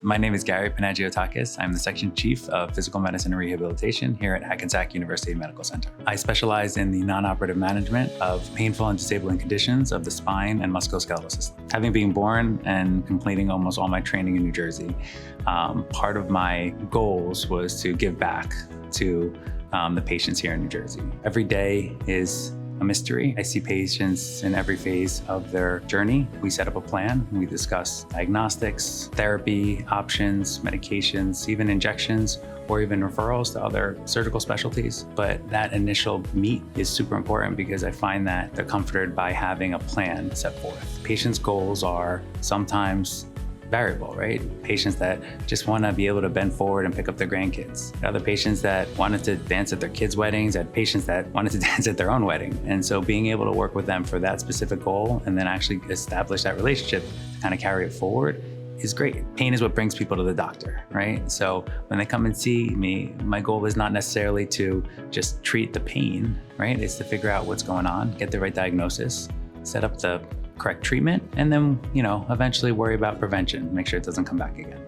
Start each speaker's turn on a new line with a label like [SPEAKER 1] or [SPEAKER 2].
[SPEAKER 1] My name is Gary Panagiotakis. I'm the Section Chief of Physical Medicine and Rehabilitation here at Hackensack University Medical Center. I specialize in the non-operative management of painful and disabling conditions of the spine and musculoskeletal system. Having been born and completing almost all my training in New Jersey, part of my goals was to give back to the patients here in New Jersey. Every day is a mystery. I see patients in every phase of their journey. We set up a plan. We discuss diagnostics, therapy options, medications, even injections, or even referrals to other surgical specialties. But that initial meet is super important because I find that they're comforted by having a plan set forth. Patients' goals are sometimes variable, right? Patients that just want to be able to bend forward and pick up their grandkids. Other patients that wanted to dance at their kids' weddings, and patients that wanted to dance at their own wedding. And so being able to work with them for that specific goal and then actually establish that relationship to kind of carry it forward is great. Pain is what brings people to the doctor, right? So when they come and see me, my goal is not necessarily to just treat the pain, right? It's to figure out what's going on, get the right diagnosis, set up the correct treatment, and then, eventually worry about prevention, make sure it doesn't come back again.